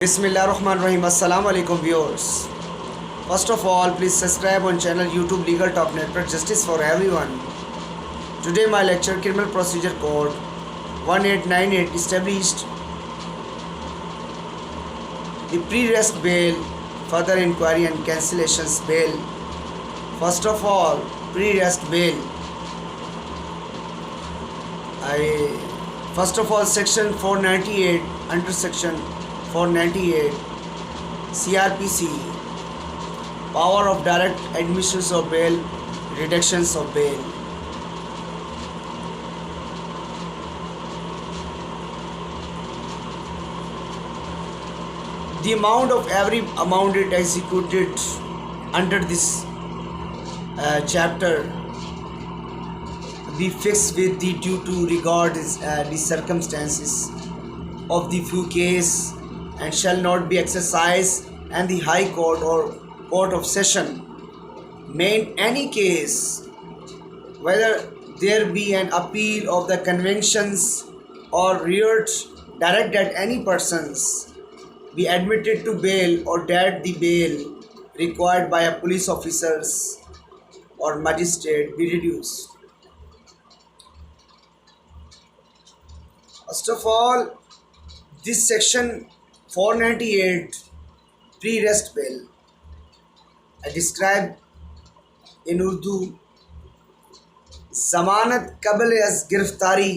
Bismillahirrahmanirrahim. Assalamu alaikum viewers. First of all, please subscribe on channel YouTube Legal Talk Network Justice for Everyone. Today my lecture Criminal Procedure Code 1898 established the pre-arrest bail, further inquiry and cancellations bail. First of all, pre-arrest bail. First of all, section 498 under section 498 CRPC, power of direct admissions of bail, reductions of bail. The amount of every amount it executed under this chapter be fixed with the due to regard the circumstances of the few case and shall not be exercised, and the High Court or Court of Session may in any case, whether there be an appeal of the convictions or writ directed at any persons, be admitted to bail or that the bail required by a police officers or magistrate be reduced. First of all, this section 498 pre-arrest bail, I describe in Urdu ضمانت قبل از گرفتاری.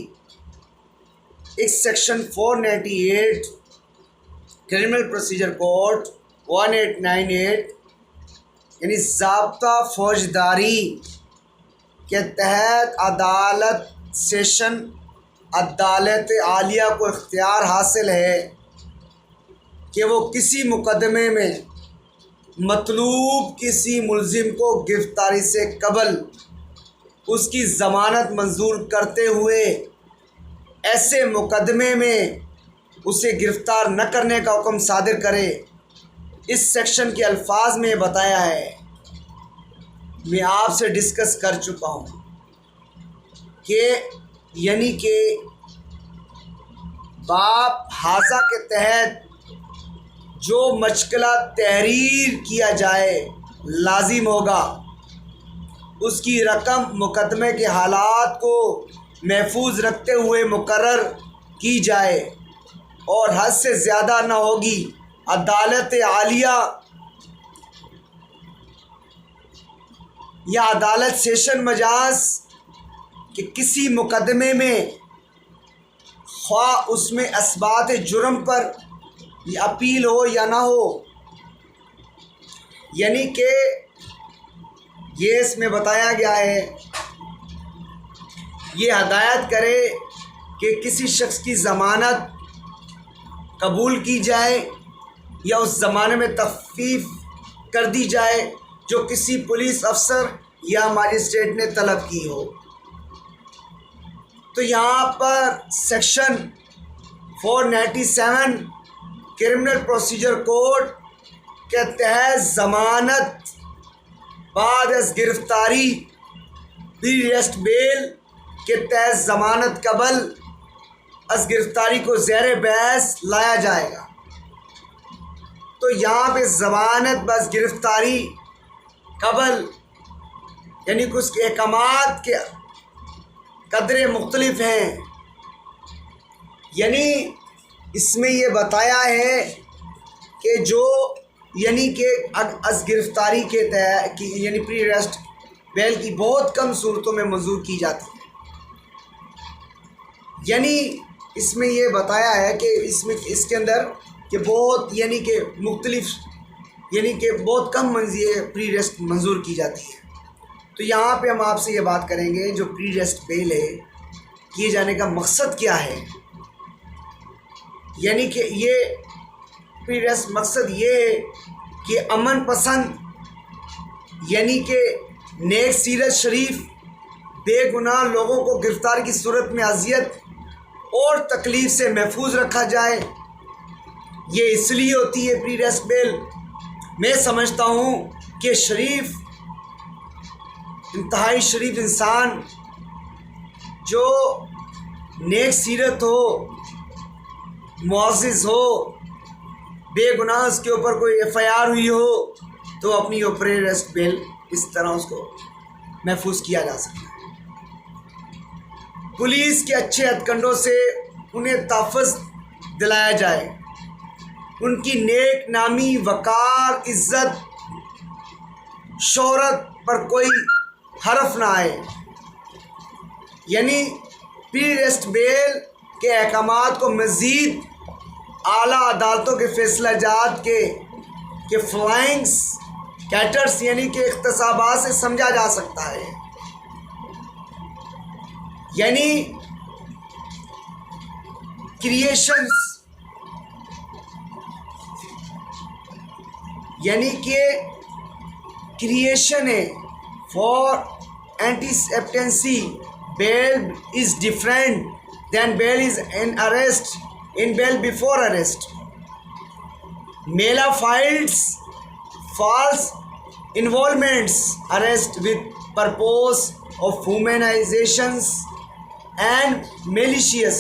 اس section 498 criminal procedure code 1898 یعنی ضابطہ فوجداری کے تحت عدالت session عدالت عالیہ کو اختیار حاصل ہے کہ وہ کسی مقدمے میں مطلوب کسی ملزم کو گرفتاری سے قبل اس کی ضمانت منظور کرتے ہوئے ایسے مقدمے میں اسے گرفتار نہ کرنے کا حکم صادر کرے. اس سیکشن کے الفاظ میں بتایا ہے، میں آپ سے ڈسکس کر چکا ہوں کہ یعنی کہ باب ہاذا کے تحت جو مشکلہ تحریر کیا جائے لازم ہوگا، اس کی رقم مقدمے کے حالات کو محفوظ رکھتے ہوئے مقرر کی جائے اور حد سے زیادہ نہ ہوگی. عدالت عالیہ یا عدالت سیشن مجاز کہ کسی مقدمے میں خواہ اس میں اثبات جرم پر یہ اپیل ہو یا نہ ہو، یعنی کہ یہ اس میں بتایا گیا ہے، یہ ہدایت کرے کہ کسی شخص کی ضمانت قبول کی جائے یا اس زمانے میں تخفیف کر دی جائے جو کسی پولیس افسر یا مجسٹریٹ نے طلب کی ہو. تو یہاں پر سیکشن 497 کرمنل پروسیجر کوڈ کے تحت ضمانت بعد از گرفتاری پری ارسٹ بیل کے تحت ضمانت قبل از گرفتاری کو زیر بحث لایا جائے گا. تو یہاں پہ ضمانت بس گرفتاری قبل یعنی کچھ احکامات کے قدرے مختلف ہیں. یعنی اس میں یہ بتایا ہے کہ جو یعنی کہ از گرفتاری کے تحت یعنی پری ارسٹ بیل کی بہت کم صورتوں میں منظور کی جاتی ہے. یعنی اس میں یہ بتایا ہے کہ اس کے اندر کہ بہت یعنی کہ مختلف یعنی کہ بہت کم پری ارسٹ منظور کی جاتی ہے. تو یہاں پہ ہم آپ سے یہ بات کریں گے جو پری ارسٹ بیل ہے کیے جانے کا مقصد کیا ہے. یعنی کہ یہ پری ارسٹ مقصد یہ ہے کہ امن پسند یعنی کہ نیک سیرت شریف بے گناہ لوگوں کو گرفتار کی صورت میں اذیت اور تکلیف سے محفوظ رکھا جائے. یہ اس لیے ہوتی ہے پری ارسٹ بیل. میں سمجھتا ہوں کہ شریف انتہائی شریف انسان جو نیک سیرت ہو، معزز ہو، بے گناہ اس کے اوپر کوئی ایف آئی آر ہوئی ہو تو اپنی پری ارسٹ بیل اس طرح اس کو محفوظ کیا جا سکتا ہے۔ پولیس کے اچھے ہتھکنڈوں سے انہیں تحفظ دلایا جائے، ان کی نیک نامی، وقار، عزت، شہرت پر کوئی حرف نہ آئے۔ یعنی پری ارسٹ بیل کے احکامات کو مزید اعلیٰ عدالتوں کے فیصلہ جات کے فلائنگ کیٹرز یعنی کہ اختصابات سے سمجھا جا سکتا ہے۔ یعنی کریشنز یعنی کہ کریشن ہے for anticipatory bail is different than bail is in arrest in bail before arrest. Mela files false involvements, arrest with purpose of humanizations and malicious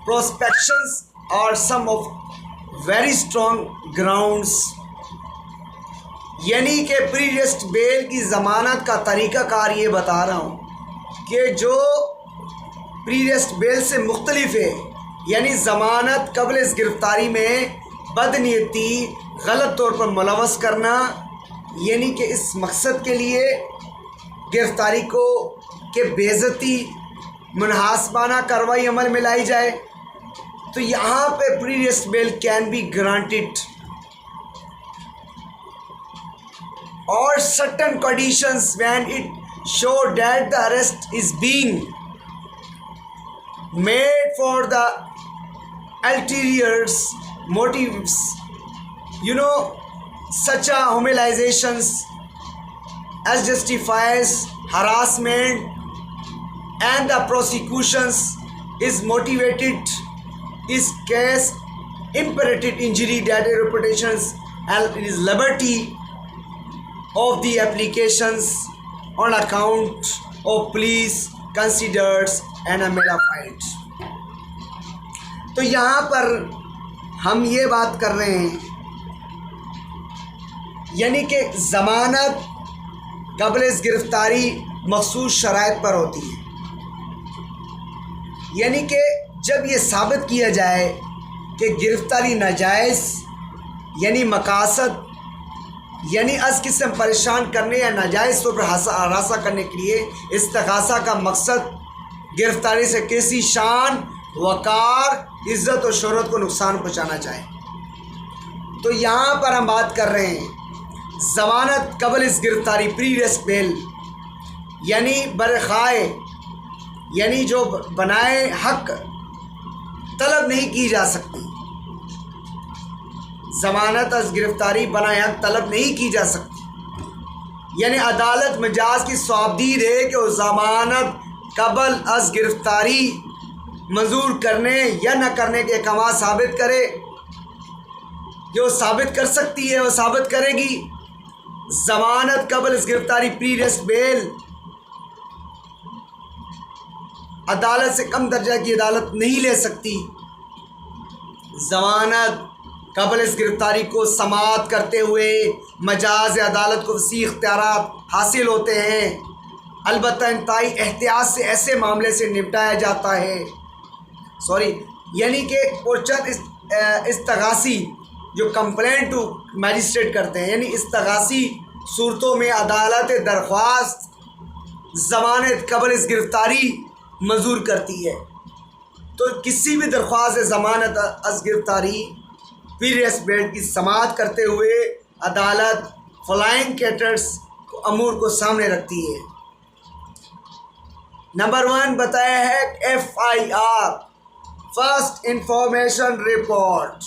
prospections are some of very strong grounds. یعنی کہ پری arrest بیل کی ضمانت کا طریقہ کار یہ بتا رہا ہوں کہ جو پری ارسٹ بیل سے مختلف ہے، یعنی ضمانت قبل اس گرفتاری میں بدنیتی، غلط طور پر ملوث کرنا، یعنی کہ اس مقصد کے لیے گرفتاری کو کہ بے عزتی، منحاسبانہ کارروائی عمل میں لائی جائے، تو یہاں پہ pre arrest bail can be granted اور certain conditions when it show that the arrest is being made for the ulterior motives, such a humiliations as justifies harassment, and the prosecutions is motivated is case imperative injury that a reputations and is liberty of the applications on account of police considers and a mela fight. تو یہاں پر ہم یہ بات کر رہے ہیں یعنی کہ ضمانت قبل اس گرفتاری مخصوص شرائط پر ہوتی ہے، یعنی کہ جب یہ ثابت کیا جائے کہ گرفتاری ناجائز یعنی مقاصد یعنی از قسم پریشان کرنے یا ناجائز طور پر ہراساں کرنے کے لیے استغاثہ کا مقصد گرفتاری سے کسی شان، وقار، عزت اور شہرت کو نقصان پہنچانا چاہے۔ تو یہاں پر ہم بات کر رہے ہیں ضمانت قبل اس گرفتاری پری ارسٹ بیل یعنی برخائے یعنی جو بنائے حق طلب نہیں کی جا سکتی، ضمانت از گرفتاری بنائے حق طلب نہیں کی جا سکتی، یعنی عدالت مجاز کی صوابدید ہے کہ وہ ضمانت قبل از گرفتاری منظور کرنے یا نہ کرنے کے احکامات ثابت کرے، جو ثابت کر سکتی ہے وہ ثابت کرے گی۔ ضمانت قبل از گرفتاری پری ارسٹ بیل عدالت سے کم درجہ کی عدالت نہیں لے سکتی۔ ضمانت قبل اس گرفتاری کو سماعت کرتے ہوئے مجاز عدالت کو وسیع اختیارات حاصل ہوتے ہیں، البتہ انتہائی احتیاط سے ایسے معاملے سے نپٹایا جاتا ہے۔ یعنی کہ استغاثی جو کمپلینٹ ٹو میجسٹریٹ کرتے ہیں، یعنی استغاثی صورتوں میں عدالت درخواست ضمانت قبل اس گرفتاری منظور کرتی ہے۔ تو کسی بھی درخواست ضمانت از گرفتاری پری ارسٹ بیل کی سماعت کرتے ہوئے عدالت فلائنگ کیٹرز امور کو سامنے رکھتی ہے۔ نمبر 1 بتایا ہے F I R first information report,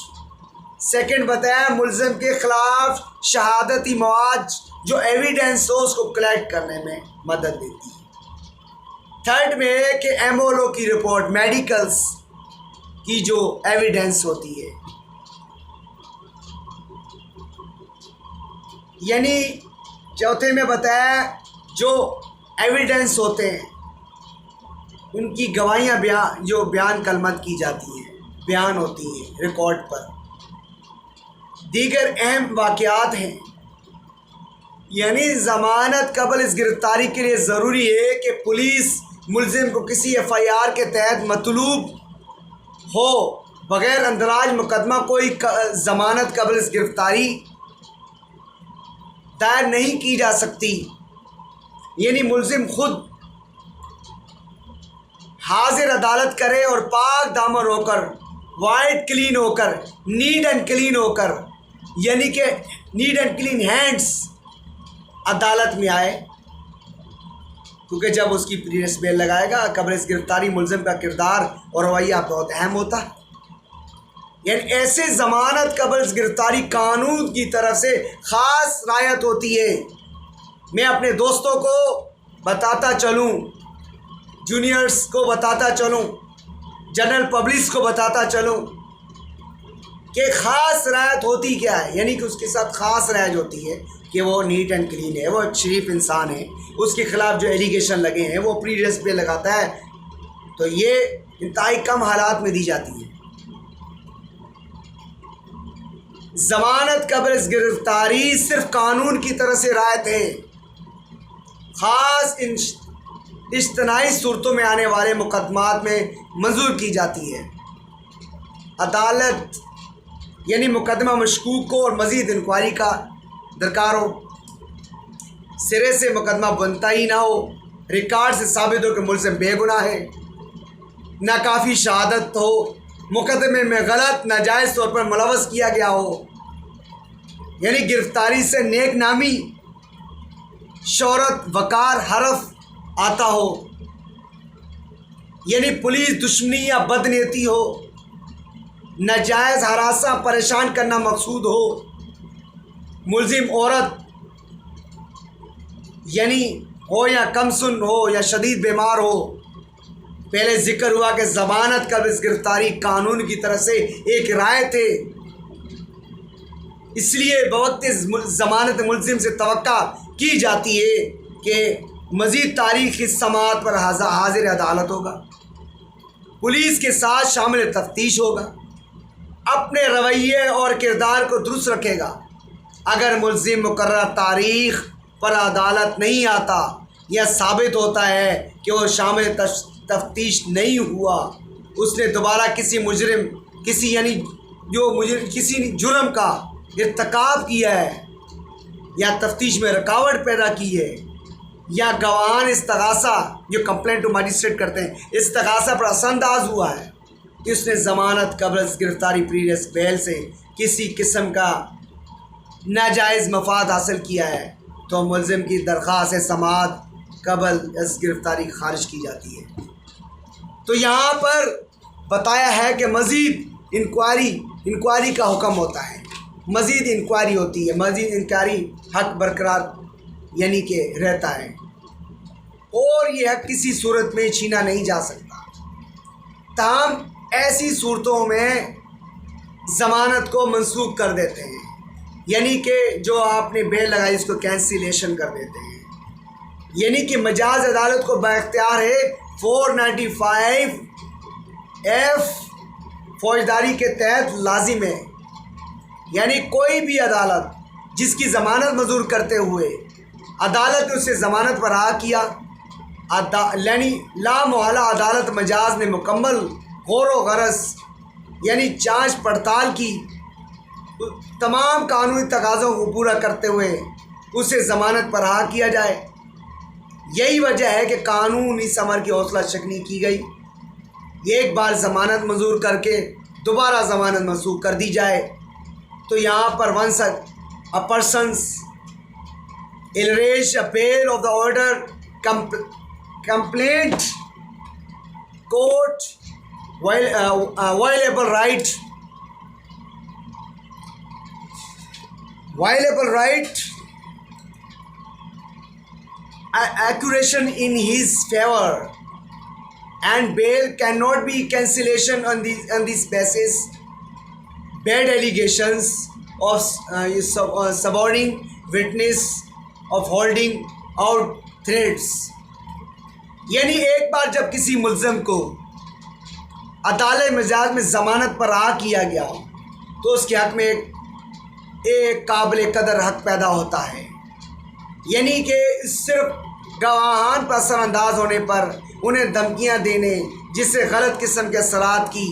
second بتایا ملزم کے خلاف شہادتی مواد جو ایویڈنس ہو اس کو کلیکٹ کرنے میں مدد دیتی ہے۔ تھرڈ میں ہے کہ ایم او لو کی رپورٹ، میڈیکلز کی جو ایویڈنس ہوتی ہے، یعنی چوتھے میں بتایا جو ایویڈنس ہوتے ہیں ان کی گواہیاں جو بیان کلمات کی جاتی ہیں، بیان ہوتی ہیں ریکارڈ پر۔ دیگر اہم واقعات ہیں، یعنی ضمانت قبل اس گرفتاری کے لیے ضروری ہے کہ پولیس ملزم کو کسی FIR کے تحت مطلوب ہو، بغیر اندراج مقدمہ کوئی ضمانت قبل اس گرفتاری دائر نہیں کی جا سکتی۔ یعنی ملزم خود حاضر عدالت کرے اور پاک دامن ہو کر، وائٹ کلین ہو کر، نیٹ اینڈ کلین ہو کر، یعنی کہ نیٹ اینڈ کلین ہینڈز عدالت میں آئے، کیونکہ جب اس کی پریویس بیل لگائے گا قبل اس گرفتاری ملزم کا کردار اور رویہ بہت اہم ہوتا ہے۔ یعنی ایسے ضمانت قبل اس گرفتاری قانون کی طرف سے خاص رعایت ہوتی ہے۔ میں اپنے دوستوں کو بتاتا چلوں، جونیئرز کو بتاتا چلوں، جنرل پبلک کو بتاتا چلوں کہ خاص رعایت ہوتی کیا ہے، یعنی کہ اس کے ساتھ خاص رعایت ہوتی ہے کہ وہ نیٹ اینڈ کلین ہے، وہ ایک شریف انسان ہے، اس کے خلاف جو ایلیگیشن لگے ہیں وہ اپنی ڈریس پہ لگاتا ہے، تو یہ انتہائی کم حالات میں دی جاتی ہے۔ ضمانت قبل اس گرفتاری صرف قانون کی طرف سے رعایت ہے، خاص اجتناعی صورتوں میں آنے والے مقدمات میں منظور کی جاتی ہے۔ عدالت یعنی مقدمہ مشکوک کو اور مزید انکوائری کا درکار ہو، سرے سے مقدمہ بنتا ہی نہ ہو، ریکارڈ سے ثابت ہو کہ ملزم بے گناہ ہے، ناکافی شہادت ہو، مقدمے میں غلط ناجائز طور پر ملوث کیا گیا ہو، یعنی گرفتاری سے نیک نامی، شہرت، وقار، حرف آتا ہو، یعنی پولیس دشمنی یا بدنیتی ہو، ناجائز ہراساں پریشان کرنا مقصود ہو، ملزم عورت یعنی ہو یا کم سن ہو یا شدید بیمار ہو۔ پہلے ذکر ہوا کہ ضمانت قبل اس گرفتاری قانون کی طرف سے ایک رعایت ہے، اس لیے بوقت ضمانت ملزم سے توقع کی جاتی ہے کہ مزید تاریخی سماعت پر حاضر عدالت ہوگا، پولیس کے ساتھ شامل تفتیش ہوگا، اپنے رویے اور کردار کو درست رکھے گا۔ اگر ملزم مقررہ تاریخ پر عدالت نہیں آتا یا ثابت ہوتا ہے کہ وہ شامل تفتیش نہیں ہوا، اس نے دوبارہ کسی جرم کا ارتکاب کیا ہے یا تفتیش میں رکاوٹ پیدا کی ہے، یا گواہان استغاثہ جو کمپلینٹ ٹو مجسٹریٹ کرتے ہیں استغاثہ پر اثر انداز ہوا ہے کہ اس نے ضمانت قبل از گرفتاری پریویس بیل سے کسی قسم کا ناجائز مفاد حاصل کیا ہے، تو ملزم کی درخواست سماعت قبل از گرفتاری خارج کی جاتی ہے۔ تو یہاں پر بتایا ہے کہ مزید انکوائری کا حکم ہوتا ہے، مزید انکوائری ہوتی ہے، مزید انکوائری حق برقرار یعنی کہ رہتا ہے، اور یہ حق کسی صورت میں چھینا نہیں جا سکتا۔ تاہم ایسی صورتوں میں ضمانت کو منسوخ کر دیتے ہیں، یعنی کہ جو آپ نے بیل لگائی اس کو کینسلیشن کر دیتے ہیں، یعنی کہ مجاز عدالت کو بااختیار ہے 495 F فوجداری کے تحت لازم ہے، یعنی کوئی بھی عدالت جس کی ضمانت منظور کرتے ہوئے عدالت نے اسے ضمانت پر رہا کیا، یعنی لا محالہ عدالت مجاز میں مکمل غور و غرض یعنی جانچ پڑتال کی تمام قانونی تقاضوں کو پورا کرتے ہوئے اسے ضمانت پر رہا کیا جائے۔ یہی وجہ ہے کہ قانونی ثمر کی حوصلہ شکنی کی گئی، ایک بار ضمانت منظور کر کے دوبارہ ضمانت منسوخ کر دی جائے۔ تو یہاں پر once a person's alleged appeal of the order complaint court violable right accusation in his favor and bail cannot be cancellation on this basis. Bad allegations of suborning witness of holding out threats، یعنی ایک بار جب کسی ملزم کو عدالت مجاز میں ضمانت پر رہا کیا گیا تو اس کے حق میں ایک ایک قابل قدر حق پیدا ہوتا ہے، یعنی کہ صرف گواہان پر اثر انداز ہونے پر انہیں دھمکیاں دینے جس سے غلط قسم کے اثرات کی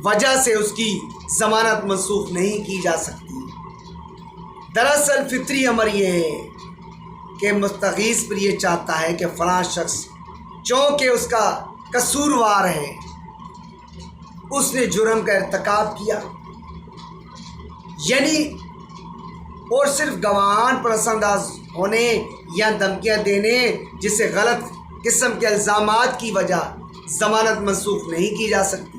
وجہ سے اس کی ضمانت منسوخ نہیں کی جا سکتی۔ دراصل فطری امر یہ ہے کہ مستغیث پر یہ چاہتا ہے کہ فلاں شخص چونکہ اس کا قصوروار ہے، اس نے جرم کا ارتکاب کیا، یعنی اور صرف گواہان پر اثر انداز ہونے یا دھمکیاں دینے جس سے غلط قسم کے الزامات کی وجہ ضمانت منسوخ نہیں کی جا سکتی۔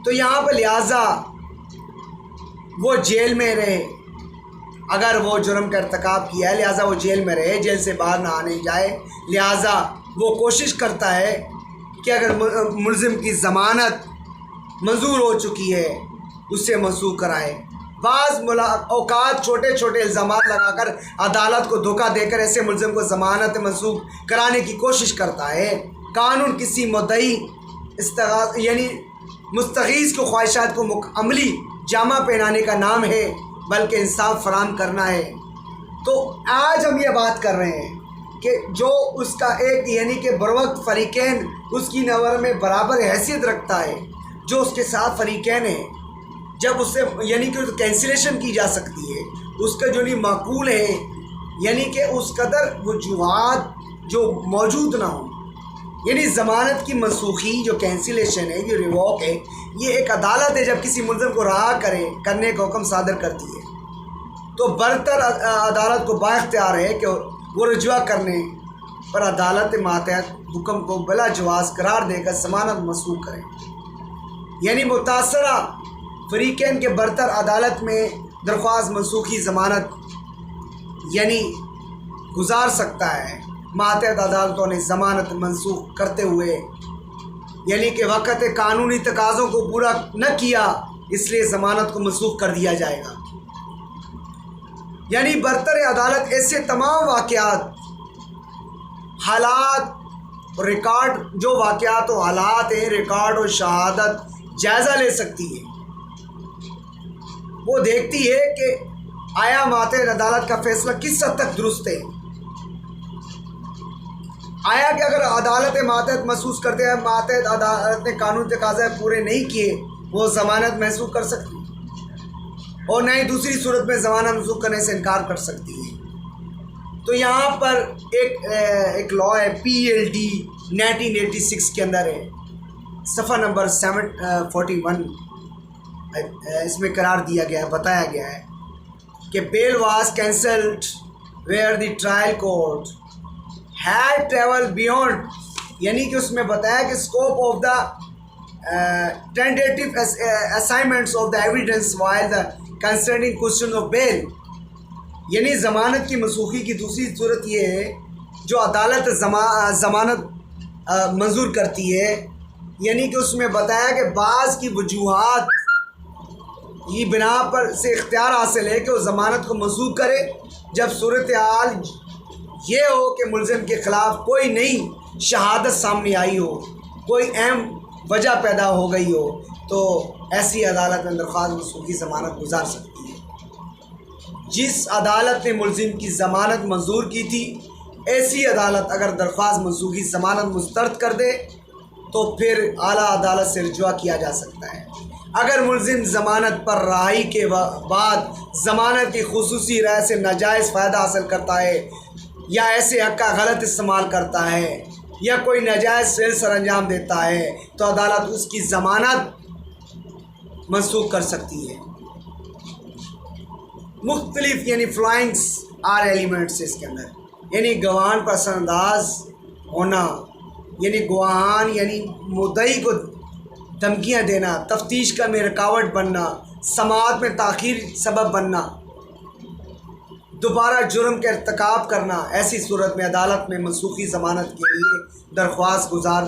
تو یہاں پہ لہٰذا وہ جیل میں رہے، اگر وہ جرم کا ارتکاب کیا ہے لہٰذا وہ جیل میں رہے، جیل سے باہر نہ آنے جائے، لہٰذا وہ کوشش کرتا ہے کہ اگر ملزم کی ضمانت منظور ہو چکی ہے اس سے منسوخ کرائے۔ بعض اوقات چھوٹے چھوٹے الزامات لگا کر عدالت کو دھوکہ دے کر ایسے ملزم کو ضمانت منسوخ کرانے کی کوشش کرتا ہے۔ قانون کسی مدعی یعنی مستغیث کو خواہشات کو عملی جامہ پہنانے کا نام ہے، بلکہ انصاف فراہم کرنا ہے۔ تو آج ہم یہ بات کر رہے ہیں کہ جو اس کا ایک یعنی کہ بروقت فریقین اس کی نظر میں برابر حیثیت رکھتا ہے، جو اس کے ساتھ فریقین ہیں، جب اس سے یعنی کہ کینسلیشن کی جا سکتی ہے، اس کا جو نہیں معقول ہے، یعنی کہ اس قدر وجوہات جو موجود نہ ہوں، یعنی ضمانت کی منسوخی جو کینسلیشن ہے، جو ریووک ہے، یہ ایک عدالت ہے جب کسی ملزم کو رہا کرنے کا حکم صادر کرتی ہے تو برتر عدالت کو بااختیار ہے کہ وہ رجوع کرنے پر عدالت ماتحت حکم کو بلا جواز قرار دے کر ضمانت منسوخ کرے، یعنی متاثرہ فریقین کے برتر عدالت میں درخواست منسوخی ضمانت یعنی گزار سکتا ہے۔ ماتحت عدالتوں نے ضمانت منسوخ کرتے ہوئے یعنی کہ وقت قانونی تقاضوں کو پورا نہ کیا، اس لیے ضمانت کو منسوخ کر دیا جائے گا۔ یعنی برتر عدالت ایسے تمام واقعات، حالات، ریکارڈ جو واقعات و حالات ہیں، ریکارڈ و شہادت جائزہ لے سکتی ہے۔ وہ دیکھتی ہے کہ آیا ماتحت عدالت کا فیصلہ کس حد تک درست ہے، آیا کہ اگر عدالت ماتحت محسوس کرتے ہیں ماتحت عدالت نے قانون تقاضے پورے نہیں کیے، وہ ضمانت منسوخ کر سکتی ہے، اور نہ ہی دوسری صورت میں ضمانت منسوخ کرنے سے انکار کر سکتی ہے۔ تو یہاں پر ایک لا ہے PLD 1986 کے اندر ہے، صفحہ نمبر 741، اس میں قرار دیا گیا ہے، بتایا گیا ہے کہ bail was cancelled where the trial court had travel beyond, یعنی کہ اس میں بتایا کہ scope of the tentative assignments of the evidence while the concerning question of bail, یعنی ضمانت کی منسوخی کی دوسری صورت یہ ہے جو عدالت ضمانت منظور کرتی ہے، یعنی کہ اس میں بتایا کہ بعض کی وجوہات یہ بنا پر سے اختیار حاصل ہے کہ وہ ضمانت کو منسوخ کرے جب صورتحال یہ ہو کہ ملزم کے خلاف کوئی نئی شہادت سامنے آئی ہو، کوئی اہم وجہ پیدا ہو گئی ہو، تو ایسی عدالت میں درخواست منسوخی ضمانت گزار سکتی ہے۔ جس عدالت نے ملزم کی ضمانت منظور کی تھی، ایسی عدالت اگر درخواست منسوخی ضمانت مسترد کر دے تو پھر اعلیٰ عدالت سے رجوع کیا جا سکتا ہے۔ اگر ملزم ضمانت پر رہائی کے بعد ضمانت کی خصوصی رائے سے ناجائز فائدہ حاصل کرتا ہے یا ایسے حق کا غلط استعمال کرتا ہے یا کوئی ناجائز فعل سر انجام دیتا ہے تو عدالت اس کی ضمانت منسوخ کر سکتی ہے۔ مختلف یعنی فلائنگس آر ایلیمنٹس اس کے اندر، یعنی گواہان پر اثر انداز ہونا، یعنی گواہان یعنی مدعی کو دھمکیاں دینا، تفتیش کا میں رکاوٹ بننا، سماعت میں تاخیر سبب بننا، دوبارہ جرم کا ارتکاب کرنا، ایسی صورت میں عدالت میں منسوخی ضمانت کے لیے درخواست گزار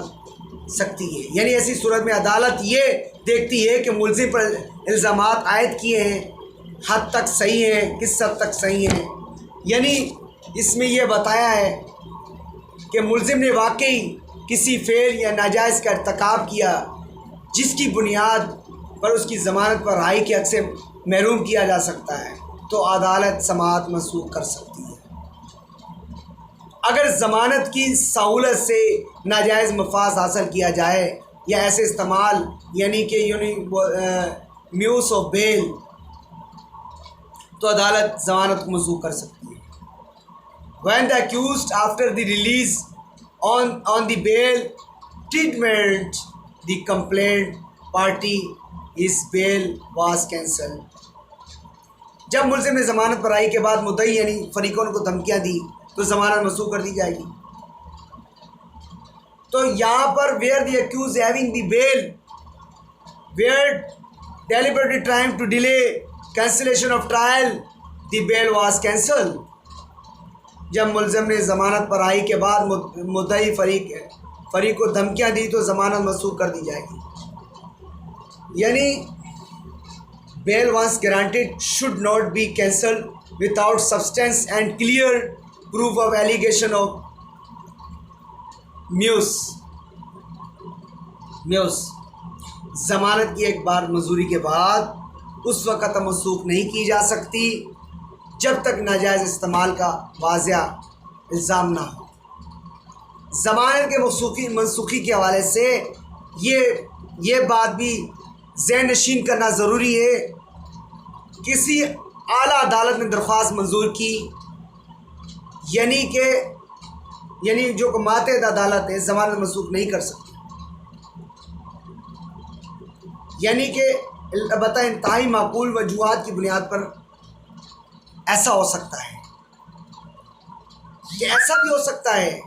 سکتی ہے۔ یعنی ایسی صورت میں عدالت یہ دیکھتی ہے کہ ملزم پر الزامات عائد کیے ہیں حد تک صحیح ہیں، کس حد تک صحیح ہیں، یعنی اس میں یہ بتایا ہے کہ ملزم نے واقعی کسی فعل یا ناجائز کا ارتکاب کیا جس کی بنیاد پر اس کی ضمانت پر رہائی کے حق سے محروم کیا جا سکتا ہے تو عدالت سماعت منسوخ کر سکتی ہے۔ اگر ضمانت کی سہولت سے ناجائز مفاد حاصل کیا جائے یا ایسے استعمال یعنی کہ میوس آف بیل، تو عدالت ضمانت کو منسوخ کر سکتی ہے۔ When the accused after the release on the bail treatment the complaint party his bail was cancelled، جب ملزم نے ضمانت پر آئی کے بعد مدعی یعنی فریقوں کو دھمکیاں دی تو ضمانت منسوخ کر دی جائے گی۔ تو یہاں پر where the accused having the bail where deliberately trying to delay cancellation of trial the bail was cancelled، جب ملزم نے ضمانت پر آئی کے بعد مدعی فریق کو دھمکیاں دی تو ضمانت منسوخ کر دی جائے گی۔ یعنی bail once granted should not be cancelled without substance and clear proof of allegation of میوس۔ ضمانت کی ایک بار منظوری کے بعد اس وقت منسوخ نہیں کی جا سکتی جب تک ناجائز استعمال کا واضح الزام نہ ہو۔ ضمانت کے منسوخی کے حوالے سے یہ بات بھی ذہن نشین کرنا ضروری ہے، کسی اعلیٰ عدالت نے درخواست منظور کی یعنی جو کہ ماتحت عدالت ہے ضمانت منسوخ نہیں کر سکتی، یعنی کہ البتہ انتہائی معقول وجوہات کی بنیاد پر ایسا ہو سکتا ہے کہ ایسا بھی ہو سکتا ہے،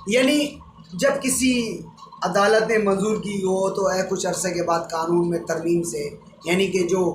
یعنی جب کسی عدالت نے منظور کی ہو تو کچھ عرصے کے بعد قانون میں ترمیم سے، یعنی کہ جو